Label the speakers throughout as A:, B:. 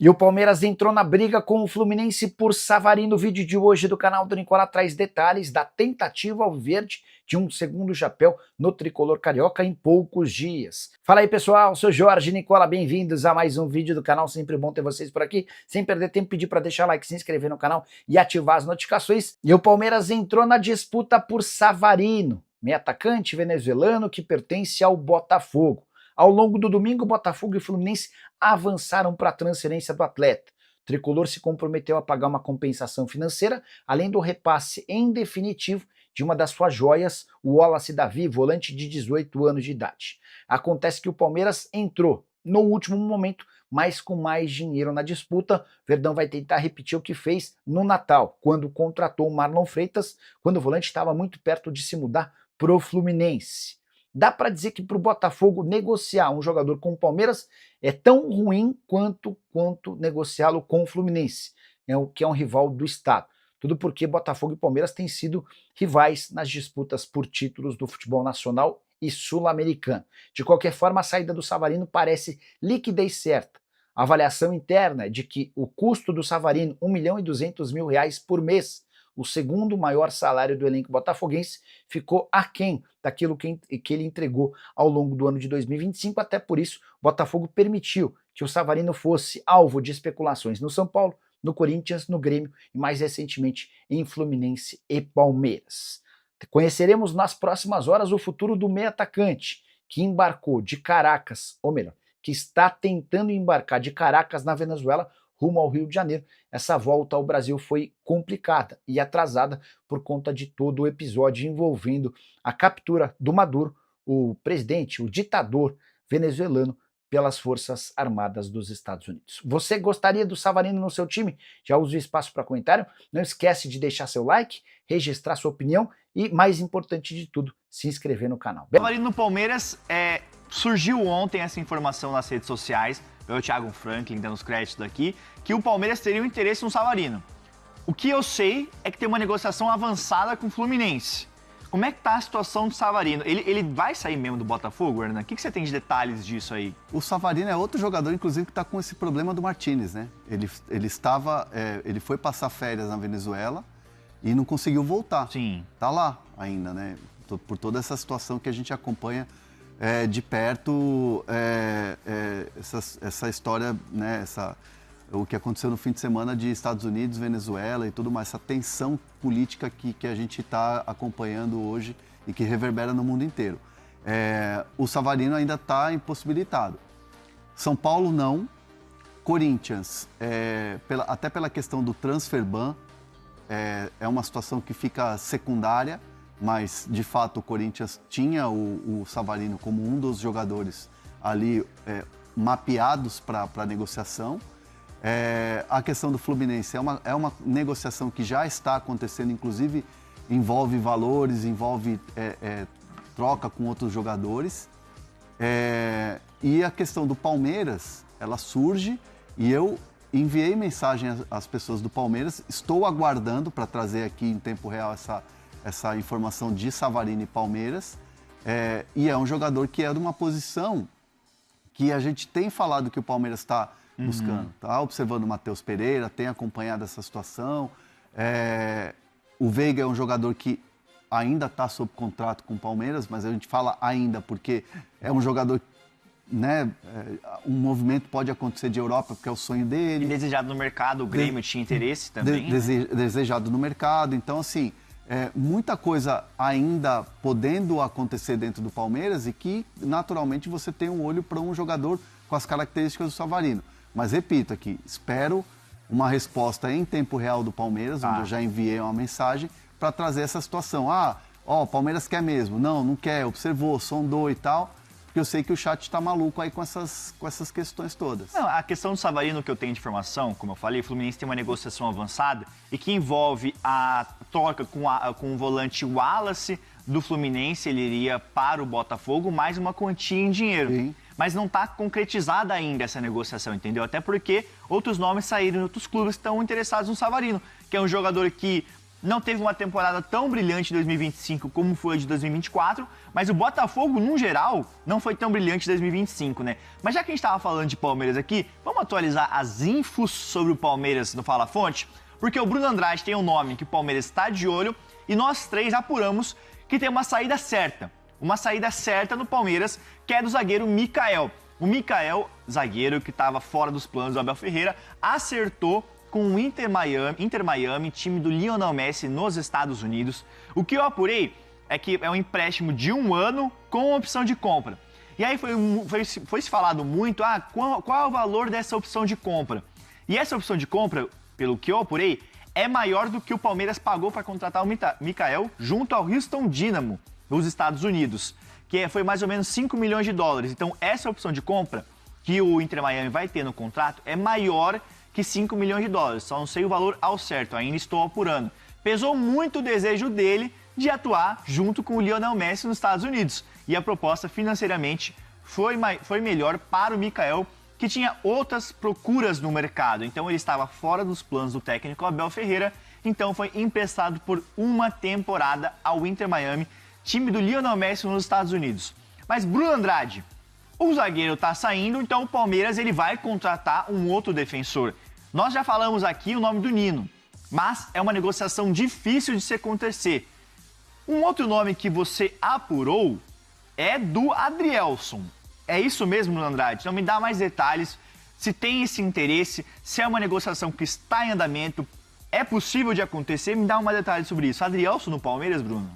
A: E o Palmeiras entrou na briga com o Fluminense por Savarino. O vídeo de hoje do canal do Nicola traz detalhes da tentativa alviverde de um segundo chapéu no tricolor carioca em poucos dias. Fala aí, pessoal, sou Jorge Nicola, bem-vindos a mais um vídeo do canal, sempre bom ter vocês por aqui. Sem perder tempo, pedir para deixar like, se inscrever no canal e ativar as notificações. E o Palmeiras entrou na disputa por Savarino, meio atacante venezuelano que pertence ao Botafogo. Ao longo do domingo, Botafogo e Fluminense avançaram para a transferência do atleta. O tricolor se comprometeu a pagar uma compensação financeira, além do repasse em definitivo de uma das suas joias, o Wallace Davi, volante de 18 anos de idade. Acontece que o Palmeiras entrou no último momento, mas com mais dinheiro na disputa. Verdão vai tentar repetir o que fez no Natal, quando contratou o Marlon Freitas, quando o volante estava muito perto de se mudar para o Fluminense. Dá para dizer que para o Botafogo negociar um jogador com o Palmeiras é tão ruim quanto negociá-lo com o Fluminense, que é um rival do estado. Tudo porque Botafogo e Palmeiras têm sido rivais nas disputas por títulos do futebol nacional e sul-americano. De qualquer forma, a saída do Savarino parece liquidez certa. A avaliação interna é de que o custo do Savarino, R$1.200.000 por mês, o segundo maior salário do elenco botafoguense, ficou aquém daquilo que ele entregou ao longo do ano de 2025, até por isso o Botafogo permitiu que o Savarino fosse alvo de especulações no São Paulo, no Corinthians, no Grêmio e mais recentemente em Fluminense e Palmeiras. Conheceremos nas próximas horas o futuro do meio atacante, que embarcou de Caracas, ou melhor, que está tentando embarcar de Caracas na Venezuela rumo ao Rio de Janeiro. Essa volta ao Brasil foi complicada e atrasada por conta de todo o episódio envolvendo a captura do Maduro, o presidente, o ditador venezuelano, pelas Forças Armadas dos Estados Unidos. Você gostaria do Savarino no seu time? Já usa o espaço para comentário. Não esquece de deixar seu like, registrar sua opinião e, mais importante de tudo, se inscrever no canal.
B: Savarino no Palmeiras, surgiu ontem essa informação nas redes sociais, pelo Thiago Franklin, dando os créditos daqui, que o Palmeiras teria um interesse no Savarino. O que eu sei é que tem uma negociação avançada com o Fluminense. Como é que tá a situação do Savarino? Ele vai sair mesmo do Botafogo, Hernan? O que você tem de detalhes disso aí?
C: O Savarino é outro jogador, inclusive, que está com esse problema do Martínez, né? Ele foi passar férias na Venezuela e não conseguiu voltar.
B: Sim.
C: Tá lá ainda, né? Por toda essa situação que a gente acompanha de perto, essa história, né? O que aconteceu no fim de semana de Estados Unidos, Venezuela e tudo mais, essa tensão política que a gente está acompanhando hoje e que reverbera no mundo inteiro. O Savarino ainda está impossibilitado. São Paulo não, Corinthians, até pela questão do transfer ban, é uma situação que fica secundária, mas de fato o Corinthians tinha o Savarino como um dos jogadores ali mapeados para negociação. A questão do Fluminense é uma negociação que já está acontecendo, inclusive envolve valores, envolve troca com outros jogadores. E a questão do Palmeiras, ela surge e eu enviei mensagem às pessoas do Palmeiras, estou aguardando para trazer aqui em tempo real essa informação de Savarino e Palmeiras. E é um jogador que é de uma posição que a gente tem falado que o Palmeiras está buscando, tá observando o Matheus Pereira, tem acompanhado essa situação. O Veiga é um jogador que ainda está sob contrato com o Palmeiras, mas a gente fala ainda porque é um jogador, né? Um movimento pode acontecer de Europa porque é o sonho dele.
B: E desejado no mercado, o Grêmio tinha interesse também.
C: Desejado no mercado, então assim, muita coisa ainda podendo acontecer dentro do Palmeiras e que naturalmente você tem um olho para um jogador com as características do Savarino. Mas repito aqui, espero uma resposta em tempo real do Palmeiras, onde eu já enviei uma mensagem para trazer essa situação. O Palmeiras quer mesmo. Não quer, observou, sondou e tal, porque eu sei que o chat está maluco aí com essas questões todas.
B: Não, a questão do Savarino que eu tenho de informação, como eu falei, o Fluminense tem uma negociação avançada e que envolve a troca com o volante Wallace do Fluminense, ele iria para o Botafogo, mais uma quantia em dinheiro.
C: Sim.
B: Mas não está concretizada ainda essa negociação, entendeu? Até porque outros nomes saíram, outros clubes estão interessados no Savarino, que é um jogador que não teve uma temporada tão brilhante em 2025 como foi a de 2024, mas o Botafogo, no geral, não foi tão brilhante em 2025, né? Mas já que a gente estava falando de Palmeiras aqui, vamos atualizar as infos sobre o Palmeiras no Fala Fonte? Porque o Bruno Andrade tem um nome que o Palmeiras está de olho e nós três apuramos que tem uma saída certa. Uma saída certa no Palmeiras, que é do zagueiro Mikael. O Mikael, zagueiro que estava fora dos planos do Abel Ferreira, acertou com o Inter Miami, time do Lionel Messi nos Estados Unidos. O que eu apurei é que é um empréstimo de 1 ano com opção de compra. E aí foi se falado muito, qual é o valor dessa opção de compra? E essa opção de compra, pelo que eu apurei, é maior do que o Palmeiras pagou para contratar o Mikael junto ao Houston Dynamo, nos Estados Unidos, que foi mais ou menos 5 milhões de dólares. Então, essa opção de compra que o Inter Miami vai ter no contrato é maior que 5 milhões de dólares. Só não sei o valor ao certo, ainda estou apurando. Pesou muito o desejo dele de atuar junto com o Lionel Messi nos Estados Unidos. E a proposta financeiramente foi melhor para o Mikael, que tinha outras procuras no mercado. Então ele estava fora dos planos do técnico Abel Ferreira, então foi emprestado por 1 temporada ao Inter Miami, time do Lionel Messi nos Estados Unidos. Mas Bruno Andrade, o zagueiro está saindo, então o Palmeiras ele vai contratar um outro defensor. Nós já falamos aqui o nome do Nino, mas é uma negociação difícil de se acontecer. Um outro nome que você apurou é do Adrielson. É isso mesmo, Bruno Andrade? Então me dá mais detalhes, se tem esse interesse, se é uma negociação que está em andamento, é possível de acontecer, me dá mais detalhes sobre isso. Adrielson no Palmeiras, Bruno?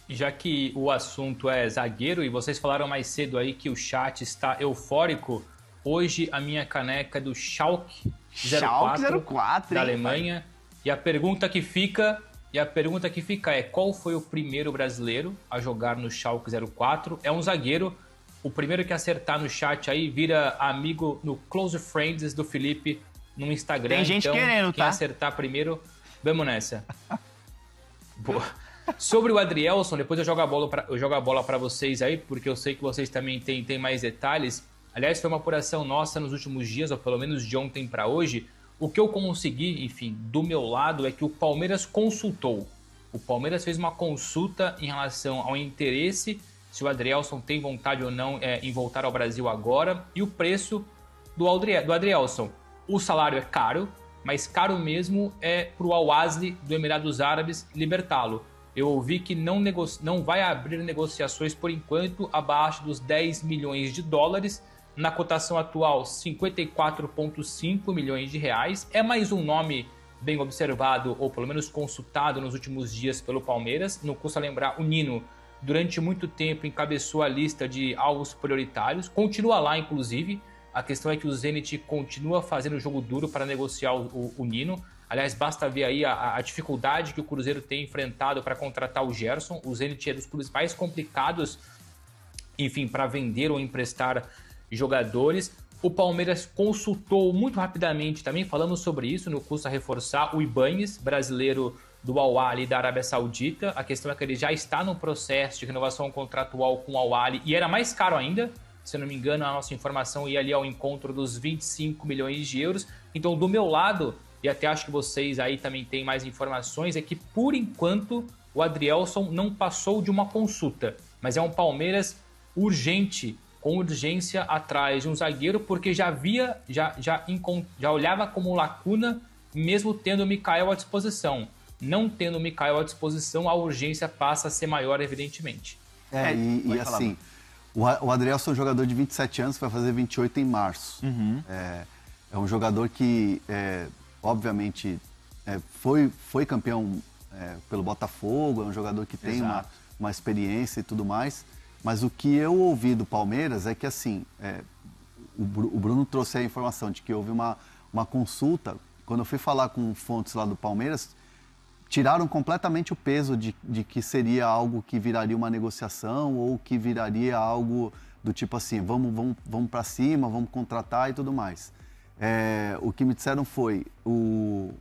D: Já que o assunto é zagueiro e vocês falaram mais cedo aí que o chat está eufórico, hoje a minha caneca é do Schalke 04 da Alemanha. E a pergunta que fica é: qual foi o primeiro brasileiro a jogar no Schalke 04? É um zagueiro. O primeiro que acertar no chat aí vira amigo no Close Friends do Felipe no Instagram.
B: Tem gente
D: então,
B: querendo,
D: quem
B: tá?
D: acertar primeiro, vamos nessa. Boa. Sobre o Adrielson, depois eu jogo a bola para vocês aí, porque eu sei que vocês também têm mais detalhes. Aliás, foi uma apuração nossa nos últimos dias, ou pelo menos de ontem para hoje. O que eu consegui, enfim, do meu lado, é que o Palmeiras consultou. O Palmeiras fez uma consulta em relação ao interesse, se o Adrielson tem vontade ou não em voltar ao Brasil agora, e o preço do Adrielson. O salário é caro, mas caro mesmo é para o Al-Ahly do Emirados Árabes libertá-lo. Eu ouvi que não vai abrir negociações por enquanto abaixo dos 10 milhões de dólares. Na cotação atual, 54,5 milhões de reais. É mais um nome bem observado, ou pelo menos consultado nos últimos dias pelo Palmeiras. Não custa lembrar, o Nino, durante muito tempo, encabeçou a lista de alvos prioritários. Continua lá, inclusive. A questão é que o Zenit continua fazendo jogo duro para negociar o Nino. Aliás, basta ver aí a dificuldade que o Cruzeiro tem enfrentado para contratar o Gerson. O Zenit é dos clubes mais complicados, enfim, para vender ou emprestar jogadores. O Palmeiras consultou muito rapidamente, também falamos sobre isso, não custa reforçar, o Ibáñez, brasileiro do Al-Ahly da Arábia Saudita. A questão é que ele já está no processo de renovação contratual com o Al-Ahly e era mais caro ainda. Se eu não me engano, a nossa informação ia ali ao encontro dos 25 milhões de euros. Então, do meu lado, e até acho que vocês aí também têm mais informações, é que, por enquanto, o Adrielson não passou de uma consulta. Mas é um Palmeiras urgente, com urgência atrás de um zagueiro, porque já olhava como lacuna, mesmo tendo o Mikael à disposição. Não tendo o Mikael à disposição, a urgência passa a ser maior, evidentemente.
C: E assim, o Adrielson é um jogador de 27 anos, vai fazer 28 em março.
B: Uhum.
C: É um jogador que, obviamente, foi campeão pelo Botafogo, é um jogador que tem uma experiência e tudo mais. Mas o que eu ouvi do Palmeiras é que, assim, o Bruno trouxe a informação de que houve uma consulta. Quando eu fui falar com fontes lá do Palmeiras, tiraram completamente o peso de que seria algo que viraria uma negociação ou que viraria algo do tipo assim, vamos para cima, vamos contratar e tudo mais. O que me disseram foi, o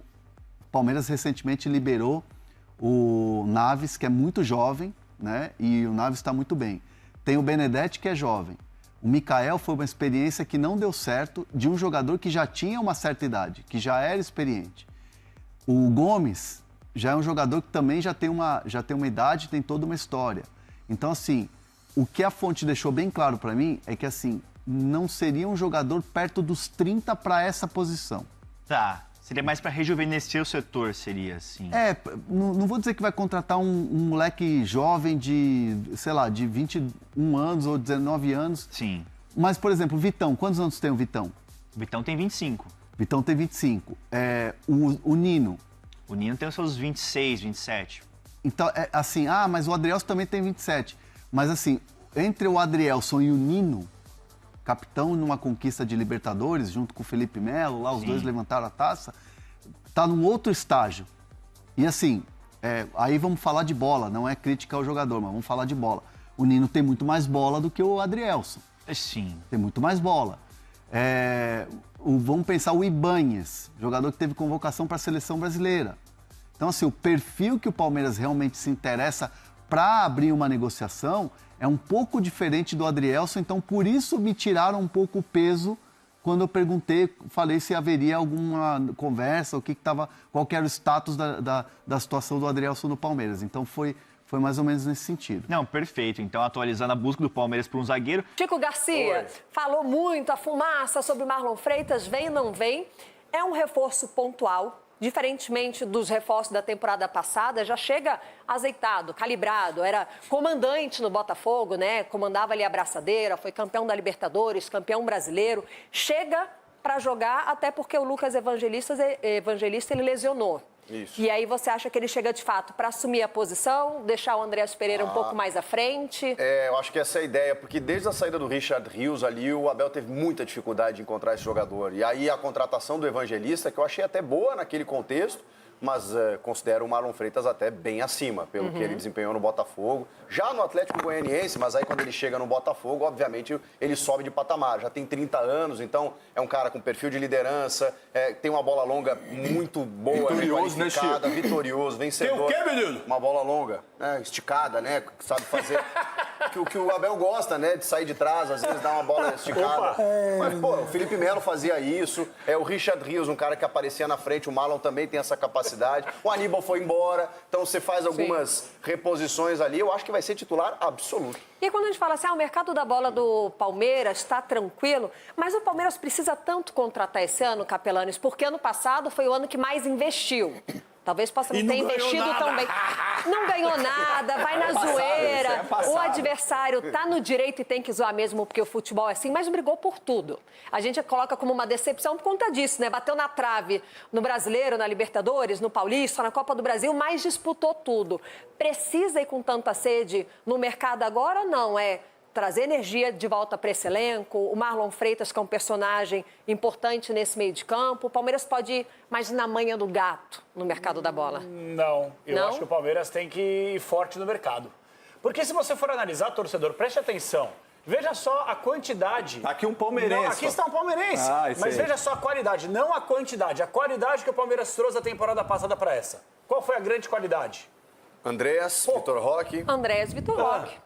C: Palmeiras recentemente liberou o Naves, que é muito jovem, né? E o Naves está muito bem. Tem o Benedetti, que é jovem. O Mikael foi uma experiência que não deu certo de um jogador que já tinha uma certa idade, que já era experiente. O Gomes já é um jogador que também já tem uma idade, tem toda uma história. Então, assim, o que a fonte deixou bem claro para mim é que, assim, não seria um jogador perto dos 30 para essa posição.
B: Tá. Seria mais para rejuvenescer o setor, seria assim.
C: Não vou dizer que vai contratar um moleque jovem de, sei lá, de 21 anos ou 19 anos.
B: Sim.
C: Mas, por exemplo, o Vitão, quantos anos tem o Vitão?
B: O Vitão tem 25.
C: Vitão tem 25. O Nino.
B: O Nino tem os seus 26, 27.
C: Então, assim, mas o Adrielson também tem 27. Mas, assim, entre o Adrielson e o Nino, capitão numa conquista de Libertadores, junto com o Felipe Melo, lá os dois levantaram a taça, tá num outro estágio. E, assim, aí vamos falar de bola, não é crítica ao jogador, mas vamos falar de bola. O Nino tem muito mais bola do que o Adrielson.
B: Sim.
C: Tem muito mais bola. Vamos pensar o Ibáñez, jogador que teve convocação para a seleção brasileira. Então, assim, o perfil que o Palmeiras realmente se interessa para abrir uma negociação é um pouco diferente do Adrielson, então por isso me tiraram um pouco o peso quando eu falei se haveria alguma conversa, qual que era o status da situação do Adrielson no Palmeiras. Então foi mais ou menos nesse sentido.
B: Não, perfeito. Então, atualizando a busca do Palmeiras por um zagueiro.
E: Chico Garcia falou muito, a fumaça sobre Marlon Freitas, vem ou não vem? É um reforço pontual. Diferentemente dos reforços da temporada passada, já chega azeitado, calibrado, era comandante no Botafogo, né? Comandava ali a braçadeira, foi campeão da Libertadores, campeão brasileiro. Chega para jogar, até porque o Lucas Evangelista ele lesionou.
F: Isso.
E: E aí você acha que ele chega de fato para assumir a posição, deixar o Andreas Pereira um pouco mais à frente?
F: Eu acho que essa é a ideia, porque desde a saída do Richard Rios ali, o Abel teve muita dificuldade de encontrar esse jogador. E aí a contratação do Evangelista, que eu achei até boa naquele contexto, mas considero o Marlon Freitas até bem acima, pelo que ele desempenhou no Botafogo. Já no Atlético Goianiense, mas aí quando ele chega no Botafogo, obviamente ele sobe de patamar. Já tem 30 anos, então é um cara com perfil de liderança, tem uma bola longa muito boa,
G: vitorioso,
F: qualificada, vitorioso, vencedor.
G: Tem o quê, menino?
F: Uma bola longa, esticada, né? Sabe fazer... que o Abel gosta, né? De sair de trás, às vezes dar uma bola esticada. Mas, pô, o Felipe Melo fazia isso. O Richard Rios, um cara que aparecia na frente. O Marlon também tem essa capacidade. O Aníbal foi embora. Então, você faz algumas reposições ali. Eu acho que vai ser titular absoluto.
E: E quando a gente fala assim, o mercado da bola do Palmeiras está tranquilo, mas o Palmeiras precisa tanto contratar esse ano, Capelanes, porque ano passado foi o ano que mais investiu. Talvez possa não ter investido tão bem. Não ganhou nada, vai na zoeira. O adversário tá no direito e tem que zoar mesmo, porque o futebol é assim, mas brigou por tudo. A gente coloca como uma decepção por conta disso, né? Bateu na trave no Brasileiro, na Libertadores, no Paulista, na Copa do Brasil, mas disputou tudo. Precisa ir com tanta sede no mercado agora ou não? Trazer energia de volta para esse elenco, o Marlon Freitas, que é um personagem importante nesse meio de campo. O Palmeiras pode ir mais na manha do gato no mercado da bola?
G: Não, eu acho que o Palmeiras tem que ir forte no mercado. Porque se você for analisar, torcedor, preste atenção. Veja só a quantidade.
H: Aqui um palmeirense.
G: Não, aqui está um palmeirense. Mas veja só a qualidade, não a quantidade. A qualidade que o Palmeiras trouxe da temporada passada para essa. Qual foi a grande qualidade?
F: Andreas, Vitor Roque.
E: Andreas, Vitor Roque.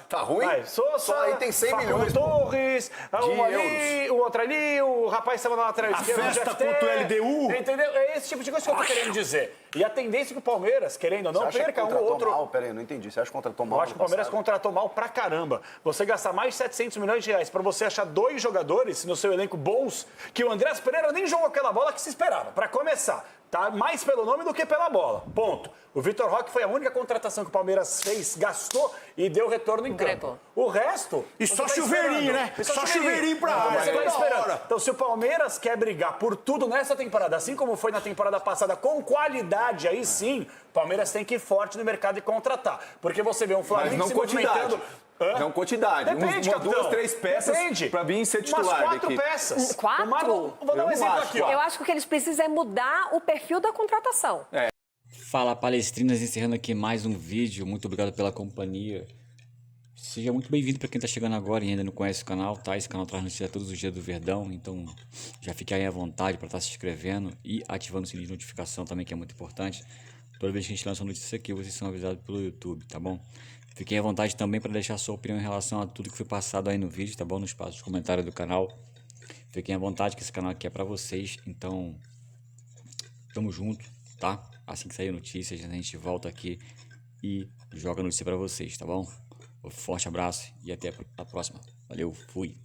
F: Tá ruim?
G: Só
F: aí tem 100 milhões.
G: Torres, um ali, o outro ali, o rapaz estava na lateral esquerda.
H: A festa contra o LDU.
G: Entendeu? É esse tipo de coisa que eu tô querendo dizer. E a tendência que o Palmeiras, querendo ou não, perca um ou outro.
F: Mal? Pera aí, não entendi. Você acha que contratou mal?
G: Eu acho que o Palmeiras contratou mal pra caramba. Você gastar mais de 700 milhões de reais pra você achar 2 jogadores no seu elenco bons, que o Andreas Pereira nem jogou aquela bola que se esperava, pra começar. Tá mais pelo nome do que pela bola. Ponto. O Vitor Roque foi a única contratação que o Palmeiras fez, gastou e deu retorno em campo. O resto...
H: E só chuveirinho, né? Só chuveirinho pra área.
G: Você tá esperando. Então, se o Palmeiras quer brigar por tudo nessa temporada, assim como foi na temporada passada, com qualidade, aí sim, o Palmeiras tem que ir forte no mercado e contratar. Porque você vê um Flamengo
H: não
G: se movimentando...
H: Não quantidade.
G: Depende,
H: uma, 2, 3 peças pra vir ser titular.
G: Umas 4 peças.
E: 4?
G: Vou dar um exemplo aqui, ó.
E: Eu acho que o que eles precisam é mudar o perfil da contratação.
I: Fala, palestrinas, encerrando aqui mais um vídeo. Muito obrigado pela companhia. Seja muito bem-vindo para quem está chegando agora e ainda não conhece o canal, tá? Esse canal traz notícia todos os dias do Verdão, então já fique aí à vontade para estar se inscrevendo e ativando o sininho de notificação também, que é muito importante. Toda vez que a gente lança uma notícia aqui, vocês são avisados pelo YouTube, tá bom? Fiquem à vontade também para deixar sua opinião em relação a tudo que foi passado aí no vídeo, tá bom? No espaço de comentário do canal. Fiquem à vontade que esse canal aqui é para vocês, então tamo junto. tá? Assim que sair notícias, a gente volta aqui e joga notícia pra vocês, tá bom? Um forte abraço e até a próxima. Valeu, fui!